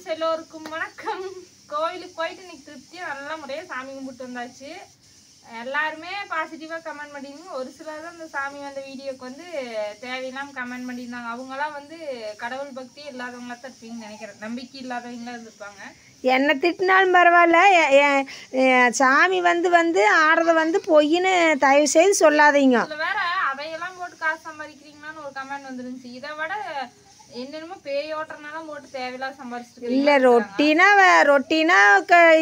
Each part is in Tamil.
ஃப்ரெண்ட்ஸ் எல்லோருக்கும் வணக்கம். கோயிலுக்கு போயிட்டு இன்னைக்கு திருப்தியாக நல்ல முறையாக சாமி கும்பிட்டு வந்தாச்சு. எல்லாருமே பாசிட்டிவாக கமெண்ட் பண்ணியிருந்தாங்க. ஒரு சிலர் தான் இந்த சாமி வந்த வீடியோக்கு வந்து தேவையில்லாமல் கமெண்ட் பண்ணியிருந்தாங்க. அவங்களாம் வந்து கடவுள் பக்தி இல்லாதவங்களா தான் இருப்பீங்கன்னு நினைக்கிறேன். நம்பிக்கை இல்லாதவங்களா இருந்திருப்பாங்க. என்ன திட்டினாலும் பரவாயில்ல, சாமி வந்து ஆடுறத வந்து பொய்ன்னு தயவு செய்து சொல்லாதீங்க. இதில் வேற அதையெல்லாம் போட்டு காசு சம்பாதிக்கிறீங்களான்னு ஒரு கமெண்ட் வந்துருந்துச்சு. இதை விட என்னென்னமோ பேயோட்டனாலும் போட்டு தேவையில்லாத சம்பாதிச்சிட்டு இல்லை, ரொட்டீனா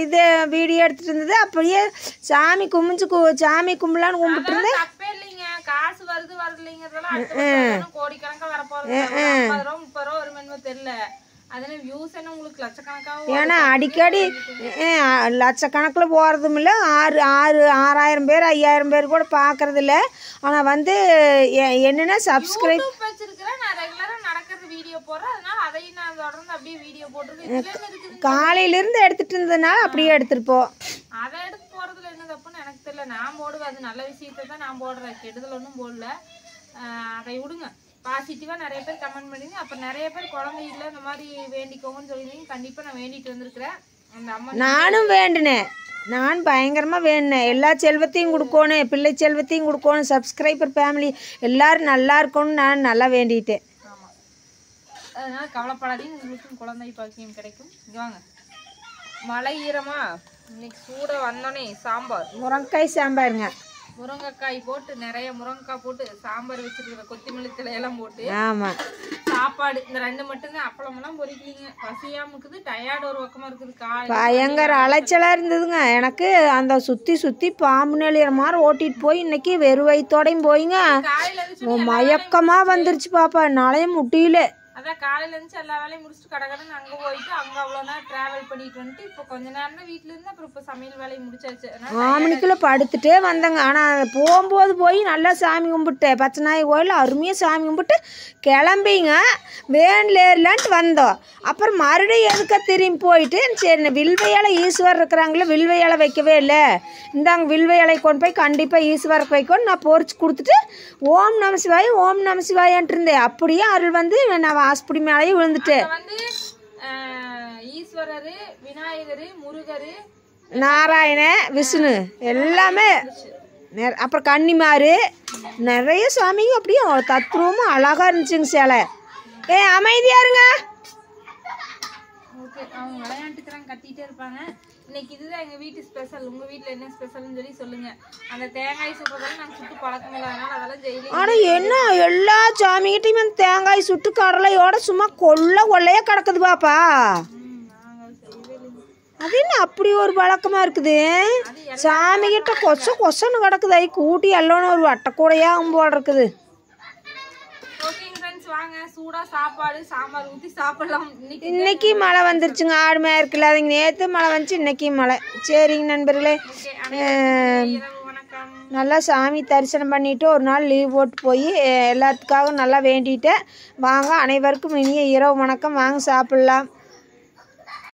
இது வீடியோ எடுத்துட்டு இருந்தது. அப்படியே சாமி சாமி கும்பலான்னு கும்பிட்டு இருந்தேன். தப்பே இல்லைங்க, காசு வருது இல்லைங்கிறதெல்லாம் கோடிக்கணக்காக வரப்போறது. 50 ரூபா 30 ரூபா வருமே தெரியல. அதனால வியூஸ் என்ன உங்களுக்கு லட்சக்கணக்காக, ஏன்னா அடிக்கடி லட்சக்கணக்கில் போகிறதும் இல்லை. 6000 பேர் 5000 பேர் கூட பார்க்கறது இல்லை. ஆனால் வந்து என்னென்னா சப்ஸ்கிரைப் வச்சிருக்கிறேன். நான் ரெகுலராக நடக்கிறது வீடியோ போடுறேன். அதனால அதையும் நான் தொடர்ந்து அப்படியே வீடியோ போட்டுருக்கு. காலையிலேருந்து எடுத்துகிட்டு இருந்ததுனால அப்படியே எடுத்துருப்போம். அதை எடுத்து போகிறதுல என்ன தப்புன்னு எனக்கு தெரியல. நான் போடுவேன், அது நல்ல விஷயத்தை தான் நான் போடுறேன். கெடுதல் ஒன்றும் போடல. அதை விடுங்க. பாசிட்டிவாக நிறைய பேர் கமெண்ட் பண்ணிங்க. அப்புறம் நிறைய பேர் குழந்தை இல்லை இந்த மாதிரி வேண்டிக்கோங்கன்னு சொல்லியிருந்தீங்க. கண்டிப்பாக நான் வேண்டிட்டு வந்திருக்கிறேன். அந்த அம்மா நானும் வேண்டினேன். நான் பயங்கரமாக வேண்டினேன். எல்லா செல்வத்தையும் கொடுக்கணும், பிள்ளை செல்வத்தையும் கொடுக்கணும், சப்ஸ்கிரைபர் ஃபேமிலி எல்லோரும் நல்லா இருக்கணும்னு நான் நல்லா வேண்டிட்டேன். ஆமாம், அதனால் கவலைப்படாதீங்க, உங்களுக்கும் குழந்தை பாக்கியம் கிடைக்கும். இங்கே வாங்க, மழை ஈரமா இன்னைக்கு சூட வந்தோடனே சாம்பார், முருங்கைக்காய் சாம்பாருங்க. முருங்கைக்காய் போட்டு நிறைய முருங்கைக்காய் போட்டு சாம்பார் வச்சுருக்கிற, கொத்தமல்லி தலையெல்லாம் போட்டு. ஆமாம், சாப்பாடு இந்த 2 மட்டும்தான். அப்பளமெல்லாம் பொறிக்கலிங்க. பசியாம இருக்குது, டயர்டு ஒரு பக்கமாக இருக்குது. பயங்கர அலைச்சலாக இருந்ததுங்க எனக்கு. அந்த சுற்றி பாம்பு நெளிகிற மாதிரி ஓட்டிகிட்டு போய் இன்னைக்கு வெறு வயிற்றோடையும் போயிங்க. மயக்கமாக வந்துருச்சு பாப்பா, என்னாலையே முடியல. அதான் காலையில இருந்துச்சு எல்லா வேலையும் முடிச்சுட்டு கடகடன்னு அங்கே போயிட்டு அங்கே அவ்வளோ நேரம் ட்ராவல் பண்ணிட்டு வந்துட்டு இப்போ கொஞ்ச நேரம் தான் வீட்டில் இருந்து. அப்புறம் இப்போ சமையல் வேலையை முடிச்சாச்சு. 4 மணிக்குள்ளே படுத்துட்டே வந்தேங்க. ஆனால் போகும்போது போய் நல்லா சாமி கும்பிட்டேன். பச்சைநாயகி கோயில் அருமையாக சாமி கும்பிட்டு கிளம்பிங்க வேனில் ஏறலான்ட்டு வந்தோம். அப்புறம் மறுபடியும் எதுக்க திரும்பி போயிட்டு சரி வில்வையால ஈஸ்வரர் இருக்கிறாங்களே, வில்வையால வைக்கவே இல்லை, இந்தாங்க வில்வையாலை கொண்டு போய் கண்டிப்பாக ஈஸ்வரருக்கு வைக்கணும் நான் பொறிச்சு கொடுத்துட்டு ஓம் நம சிவாய் ஓம் நம சிவாயான்ட்டு இருந்தேன். அப்படியே அருள் வந்து நான் ஆஸ்படி மேலேயே விழுந்துட்டேன். வந்து ஈஸ்வரர், விநாயகர், முருகர், நாராயண, விஷ்ணு எல்லாமே, அப்புறம் கன்னிமாரு நிறைய சாமிங்க அப்படியே தத்ரூபமாக அழகாக இருந்துச்சுங்க. சேலை அமைதியா இருங்க. ஓகே, அவங்க விளையாண்டுக்கிறாங்க, கத்திட்டே இருப்பாங்க. இன்னைக்கு இதுதான் எங்கள் வீட்டு ஸ்பெஷல். உங்கள் வீட்டில் என்ன ஸ்பெஷல்னு சொல்லி சொல்லுங்கள். அந்த தேங்காய் சுடுறதெல்லாம் நாங்கள் சுட்டு பழக்கம் இல்லை, அதனால் அதெல்லாம் ஜெயிலி. ஆனால் என்ன எல்லா சாமிகிட்டையுமே தேங்காய் சுட்டு கடலையோட சும்மா கொள்ளையாக கிடக்குது பாப்பா. அது என்ன அப்படி ஒரு பழக்கமாக இருக்குது? சாமிகிட்ட கொசன்னு கிடக்குது. கூட்டி எல்லோன்னு ஒரு வட்டக்கூடையாக போல் இருக்குது. வாங்க, சூடா சாப்பாடு சாம்பார் ஊற்றி சாப்பிடலாம். இன்னைக்கு மழை வந்துருச்சுங்க. ஆடு மேற்குல அதுங்க நேற்று மழை வந்துச்சு, இன்னைக்கு மழை. சரிங்க நண்பர்களே, நல்லா சாமி தரிசனம் பண்ணிவிட்டு ஒரு நாள் லீவ் போட்டு போய் எல்லாத்துக்காகவும் நல்லா வேண்டிட்டேன். வாங்க, அனைவருக்கும் இனிய இரவு வணக்கம். வாங்க சாப்பிட்லாம்.